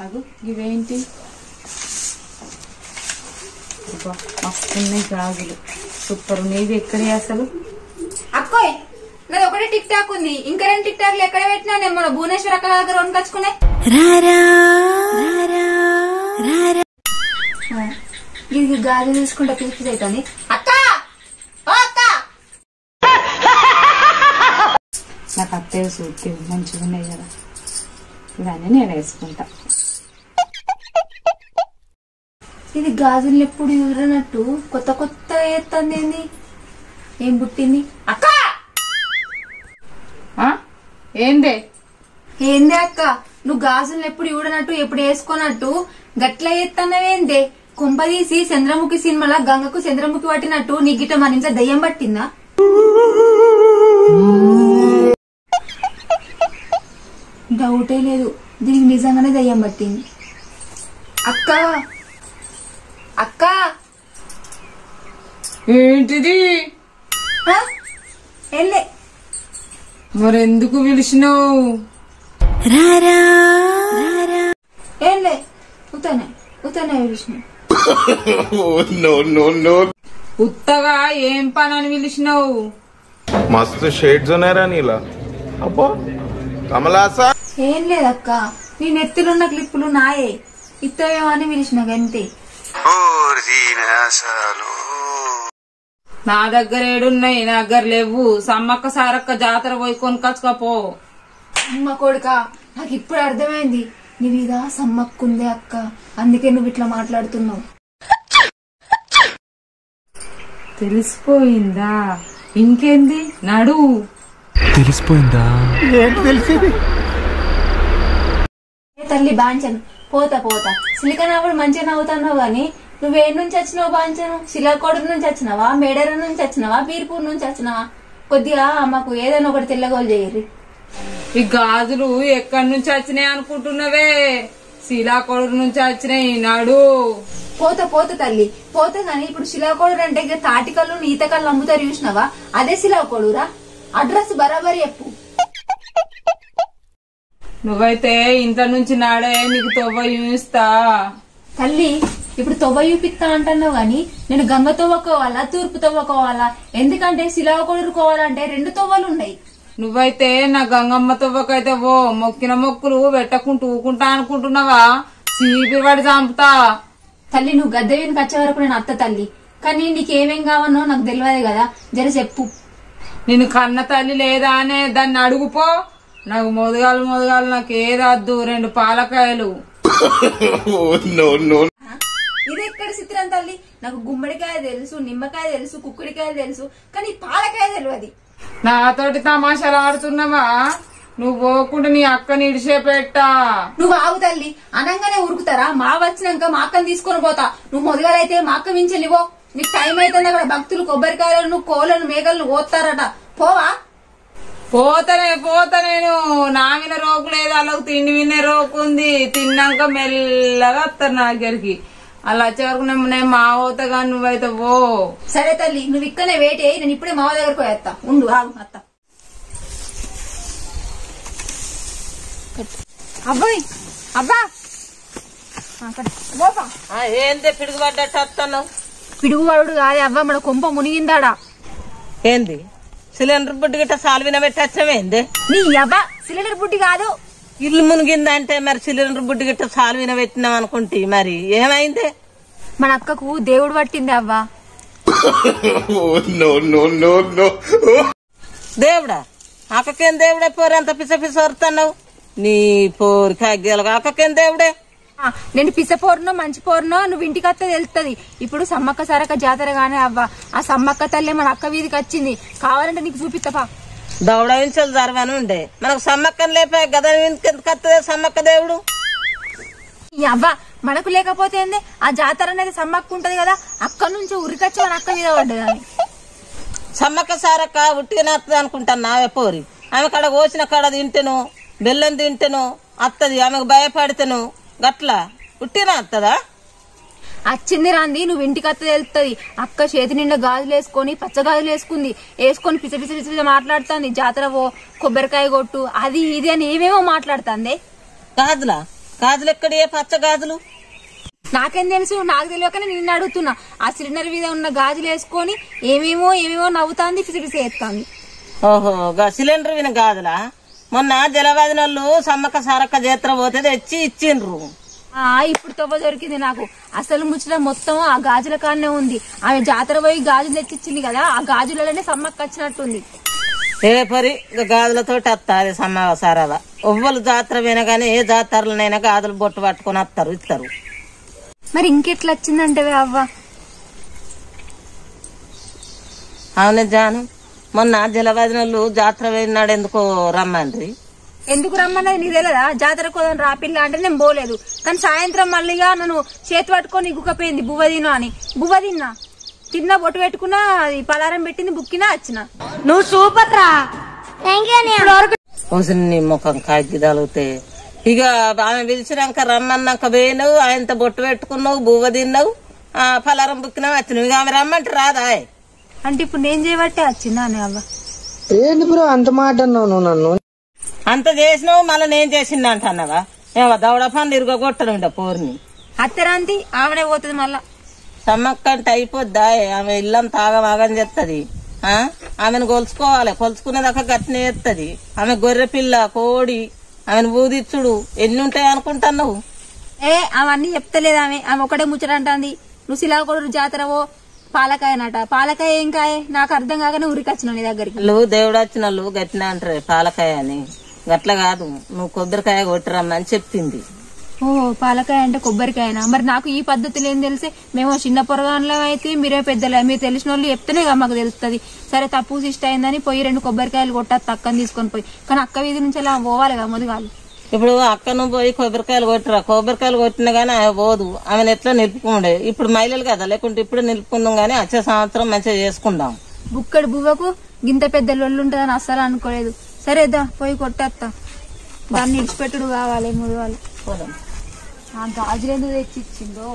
అగు ఇవేంటి మస్తున్నాయి గాజులు సూపర్ ఉన్నాయి ఎక్కడే అసలు అక్కోయ్ నాది ఒకటే టిక్ టాక్ ఉంది ఇంకా 2 టిక్ టాక్లు ఎక్కడ పెట్టినా నేను మన భువనేశ్వర్ అక్క దగ్గర కొనుకొచ్చుకునే ఇది గాజు తీసుకుంటే పిలిపి అవుతుంది అక్క అక్క నాకు అత్తయ్య సూట్ మంచిగా ఉన్నాయి కదా ఇవన్నీ నేను వేసుకుంటా ఇది గాజులు ఎప్పుడు ఎదురనట్టు కొత్త కొత్త ఎత్తంది ఏంది ఏం పుట్టింది అక్క ఏందే ఏందే అక్క నువ్వు గాజులు ఎప్పుడు చూడనట్టు ఎప్పుడు వేసుకోనట్టు గట్ల ఎత్తన్నవేందే కుంపదీసి చంద్రముఖి సినిమాలో గంగకు చంద్రముఖి పట్టినట్టు నీ గిట్ట మన ఇంట్లో దయ్యం పట్టిందా డౌటే లేదు దీనికి నిజంగానే దయ్యం పట్టింది అక్క అక్క ఏంటిది వెళ్ళే మరెందుకు పిలిచినావు ఏంలే ఉతనే ఉతనే విష్ణు ఉత్తగా ఏం పని అని పిలిచినావు మస్తు షేడ్స్ ఉన్నారా నీలా అబ్బో కమలాసా ఏం లేదక్క నీ నెత్తిలున్న క్లిప్పులు నాయే ఇత్తవేమో అని పిలిచిన గంతే నా దగ్గర ఏడున్నాయి నా దగ్గర లేవు సమ్మక్క సారక్క జాతర పోయి కొనుకొచ్చుకపో అమ్మ కొడుక నాకు ఇప్పుడు అర్థమైంది నీ మీద సమ్మక్కుందే అక్క అందుకే నువ్వు ఇట్లా మాట్లాడుతున్నావు తెలిసిపోయిందా ఇంకేంది నడు తెలిసిపోయిందా ఏంటి తెలిసింది తల్లి బాంచను పోతా పోతా సిలికనప్పుడు మంచిగా నవ్వుతున్నావు గాని నువ్వేం నుంచి వచ్చినావు బాంచను శిలాకోడు నుంచి వచ్చినావా మేడర నుంచి వచ్చినావా బీర్పూర్ నుంచి వచ్చినావా కొద్దిగా మాకు ఏదైనా ఒకటి తెల్లగోలు చేయరు ఈ గాజులు ఎక్కడి నుంచి వచ్చినాయి అనుకుంటున్నావే శీలాకోడు నుంచి వచ్చినాయి నాడు పోతా పోతా తల్లి పోతా గాని ఇప్పుడు శిలాకోడు అంటే ఇక తాటికల్లు ఈతకల్లు అమ్ముతారు చూసినావా అదే శిలాకోడురా అడ్రస్ బరాబరి చెప్పు నువ్వైతే ఇంట్లో నుంచి నాడే నీకు తొవ్వ చూపిస్తా తల్లి ఇప్పుడు తొవ్వ చూపిస్తా అంటున్నావు గాని నేను గంగ తవ్వకోవాలా తూర్పు తవ్వకోవాలా ఎందుకంటే శిలాకోడుకోవాలంటే 2 తొవ్వలు ఉన్నాయి నువ్వైతే నా గంగమ్మ తొవ్వకైతే ఓ మొక్కిన మొక్కులు పెట్టకుంటూ ఊకుంటా అనుకుంటున్నావా సీపి పడి చంపుతా తల్లి నువ్వు గద్దె వీనికి వచ్చే వరకు నేను అత్త తల్లి కానీ నీకేమేం కావనో నాకు తెలియదు కదా జర చెప్పు నేను కన్న తల్లి లేదా అనే దాన్ని అడుగుపో నాకు మొదగాలు నాకు ఏదద్దు 2 పాలకాయలు ఇది ఎక్కడ చిత్రం తల్లి నాకు గుమ్మడికాయ తెలుసు నిమ్మకాయ తెలుసు కుక్కుడికాయ తెలుసు కానీ పాలకాయ తెలియదు నాతోటి తమాషాలు ఆడుతున్నావా నువ్వు పోకుండా నీ అక్కని ఇడిసే పెట్టా నువ్వు ఆగు తల్లి అనంగానే ఉరుకుతారా మా వచ్చినాక మా అక్కని తీసుకొని పోతా నువ్వు మొదలైతే మా అక్క మించెలివో నీకు టైం అవుతుంది అక్కడ భక్తులు కొబ్బరికాయలను కోలను మేకలను కోస్తారట పోవా పోతా నేను నా విన రోకు లేదు అలాగ తిండి వినే రోకు ఉంది తిన్నాక మెల్లగా వస్తారు నా దగ్గరికి అలా వచ్చే వరకు నేను మా అవుతా కానీ నువ్వైతే పో సరే తల్లి నువ్వు ఇక్కడనే వెయిట్ అయ్యి నేను ఇప్పుడే మావ దగ్గరకు పోయేస్తా ఉండు ఆగు అత్త అబ్బాయి అబ్బా ఏంది పిడుగుపడ్డట్టు వస్తున్నావు పిడుగువాడు కాదే అవ్వ మన కొంప మునిగిందాడా ఏంది సిలిండర్ బుడ్డి గిట్ట సాల్విన పెట్టచ్చమేంది నీ అవ్వ సిలిండర్ బుడ్డి కాదు ఇల్లు మునిగిందంటే మరి సిలిండర్ బుడ్డి గిట్ట సాల్విన పెట్టినాం అనుకుంటే మరి ఏమైంది మన అక్కకు దేవుడు పట్టింది అవ్వ దేవుడా అక్కకేం దేవుడే పోరు అంత పిస పిస వరుతున్నావు నీ పోరికి అగ్గేలుగా అక్కకేం దేవుడే నేను పిస పోరునో మంచి పోరునో నువ్వు ఇంటికి వస్తే తెలుస్తుంది ఇప్పుడు సమ్మక్క సారక్క జాతర గానే అవ్వ ఆ సమ్మక్క తల్లి మన అక్క వీధికి వచ్చింది కావాలంటే నీకు చూపిస్తాపా దౌడ వించలు జరవని ఉండే మనకు సమ్మక్కని లేపా గద ఎందుకు సమ్మక్క దేవుడు ఈ అవ్వ మనకు లేకపోతే ఏంది ఆ జాతర అనేది సమ్మక్క ఉంటది కదా అక్క నుంచి ఉరికొచ్చి మన అక్క మీద పడ్డది అని సమ్మక్క సారక్క ఉట్టిగా అనుకుంటాను నావే పోరి ఆమె కాడ కోసిన కాడ తింటేను బెల్లం తింటేను అత్తది ఆమెకు భయపడితేను గట్లా ఉట్టినా అత్తదా వచ్చింది రాంది నువ్వు ఇంటికి వస్తే తెలుస్తుంది అక్క చేతి నిండా గాజులు వేసుకొని పచ్చ గాజులు వేసుకొని పిచ్చ పిచ్చ పిచ్చ మాట్లాడుతుంది జాతర కొబ్బరికాయ కొట్టు అది ఇది అని ఏమేమో మాట్లాడుతుంది గాజులా గాజులు ఎక్కడే పచ్చ గాజులు? నాకేం తెలుసు? నాకు తెలియకనే నిన్ను అడుగుతున్నా. ఆ సిలిండర్ మీద ఉన్న గాజులు వేసుకొని ఏమేమో నవ్వుతాంది, పిసి ఎత్తాంది. ఓహో, సిలిండర్ విన గాజులా? మొన్న జలవాదిన వాళ్ళు సమ్మక్క సారక్క జాతర పోతే తెచ్చి ఇచ్చిండ్రు. ఇప్పుడు తవ్వ దొరికింది నాకు. అసలు ముచ్చట మొత్తం ఆ గాజుల కాడనే ఉంది. ఆమె జాతర పోయి గాజులు తెచ్చిచ్చింది కదా, ఆ గాజులలోనే సమ్మక్క వచ్చినట్టుంది. ఏ పరి గాజులతో వస్తారు సమ్మక్క సారద. ఎవ్వరు జాతర వినగానే ఏ జాతరలనైనా గాజులు బొట్టు పట్టుకుని వస్తారు, ఇస్తారు. మరి ఇంకెట్లా వచ్చిందంటే అవ్వ? అవునే జాను, మొన్న జలవాదినోళ్ళు జాతర పోయినాడు ఎందుకో రమ్మండ్రి. ఎందుకు రమ్మన్నది నీకు తెలియదా? జాతర కోదాం రా పిల్ల అంటే నేను పోలేదు. కానీ సాయంత్రం మళ్ళీగా నన్ను చేతి పట్టుకొని ఇగుకపోయింది బువ్వ తిను అని. బువ్వ తిన్నా బొట్టు పెట్టుకున్నా, అది పలారం పెట్టింది, బుక్కినా వచ్చిన. నువ్వు సూపర్ రా. నీ ముఖం కాకి తగిలితే ఇక ఆమె పిలిచినాక రమ్మన్నాక పోయినావు, ఆయనతో బొట్టు పెట్టుకున్నావు, బువ్వ తిన్నావు, పలారం బుక్కినావు, వచ్చినావు. ఇక ఆమె రమ్మంటే రాదా? అంటే ఇప్పుడు నేను చేయబట్టే వచ్చిందా అని అవ్వ? ఏంటి బ్రో అంత మాట అన్నావు నువ్వు నన్ను? అంత చేసినావు మళ్ళీ నేను చేసింది అంటున్నావా? ఏమో దవడ పనులు ఇరుగొట్టను పోరిని. అత్తరాంతి ఆమెనే పోతుంది మళ్ళా. సమ్మక్క అంటే అయిపోద్దా? ఆమె ఇల్లంతా ఆగమాగం చేస్తుంది. ఆమెను కొలుచుకోవాలి, కొలుచుకునేదాకా గట్టినే చేస్తుంది. ఆమె గొర్రె పిల్ల, కోడి, ఆమెను బూదిచ్చుడు ఎన్ని ఉంటాయి అనుకుంటున్నావు? అవన్నీ చెప్తలేదు ఆమె. ఆమె ఒకటే ముచ్చట అంటుంది. నువ్వు శిలాకొడు జాతరవో పాలకాయనట. పాలకాయ ఏం కాయ నాకు అర్థం కాకనే ఉరికొచ్చిన నీ దగ్గరికి. నువ్వు దేవుడు వచ్చిన వాళ్ళు గట్టిన అంటారు పాలకాయ అని. గట్ల కాదు, నువ్వు కొబ్బరికాయ కొట్టిరమ్మని చెప్పింది. ఓ పాలకాయ అంటే కొబ్బరికాయనా? మరి నాకు ఈ పద్ధతులు ఏం తెలిసే? మేము చిన్న పొరగాన్లో అయితే మీరే పెద్దలే, మీరు తెలిసిన వాళ్ళు చెప్తేనే కదా మాకు తెలుస్తుంది. సరే తప్పు ఇష్ట అయిందని పోయి 2 కొబ్బరికాయలు కొట్టా అక్కని తీసుకొని పోయి. కానీ అక్క వీధి నుంచి అలా పోవాలి కదా మొదగాలు. ఇప్పుడు అక్కను పోయి కొబ్బరికాయలు కొట్టిరా, కొబ్బరికాయలు కొట్టినా గానీ ఆమె పోదు. ఆమెను ఎట్లా నిలుపుకుండే? ఇప్పుడు మహిళలు కదా, లేకుంటే ఇప్పుడు నిలుపుకుందాం గానీ వచ్చే సంవత్సరం మంచిగా చేసుకుందాం. బుక్కడి బువ్వకు గింత పెద్ద లొల్లు ఉంటుందని అస్సలు అనుకోలేదు. సరేదా పోయి కొట్టేస్తా. దాన్ని ఇడిచిపెట్టుడు కావాలి ముదవాలి. ఆ గాజులు ఎందుకు తెచ్చిచ్చిందో,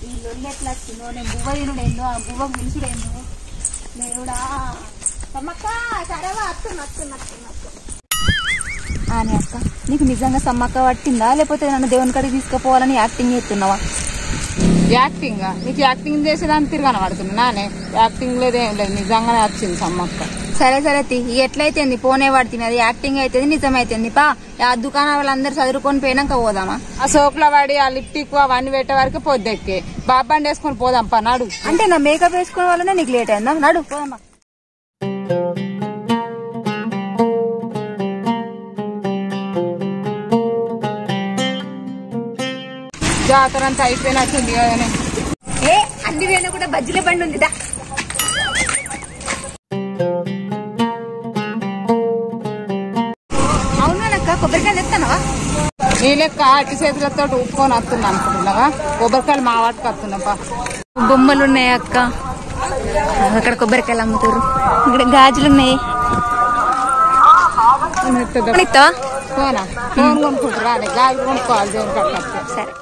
ఈ లొల్లు ఎట్లా వచ్చిందో, నేను బువ్వ తినుడేందో, ఆ బువ్వ పిలుచుడేందో దేవుడా. సమ్మక్క సరేవా అని అక్క, నీకు నిజంగా సమ్మక్క పట్టిందా లేకపోతే నన్ను దేవుని కాడికి తీసుకుపోవాలని యాక్టింగ్ చేస్తున్నావా? యాక్టింగ్? నీకు యాక్టింగ్ చేసేదాన్ని తిరగానే పడుతున్నా నానే. యాక్టింగ్ లేదేం లేదు, నిజంగానే వచ్చింది సమ్మక్క. సరే సరే ఎట్లయితే పోనే పడుతుంది, అది యాక్టింగ్ అయితే నిజమైతుంది. పా ఆ దుకాణం వాళ్ళందరూ చదువుకొని పోయినాక పోదామా? ఆ సోకుల వాడి ఆ లిప్టిక్ అవన్నీ పెట్టే వరకు పొద్దెక్కే బాబండి వేసుకొని పోదాం పా నడు. అంటే నా మేకప్ వేసుకునే వాళ్ళనే నీకు లేట్ అయిందా? నడు పోదామా. జాతర అంతా అయిపోయినట్టుంది కదనే. అన్ని వేణు కూడా బజ్జీల బండి ఉంది. అవునానక్క కొబ్బరికాయలు ఎత్తానవా? నీ లెక్క అట్టి చేతులతో ఉప్పుకొని వస్తున్నా అనుకుంటున్నావా? కొబ్బరికాయలు మా వాటికి వస్తున్నాపా. బొమ్మలు ఉన్నాయి అక్క, అక్కడ కొబ్బరికాయలు అమ్ముతారు, ఇక్కడ గాజులు ఉన్నాయి. ఫోన్ కొనుక్కుంటారా? గాజు కొనుక్కోవాలి దేవుని కట్ట. సరే.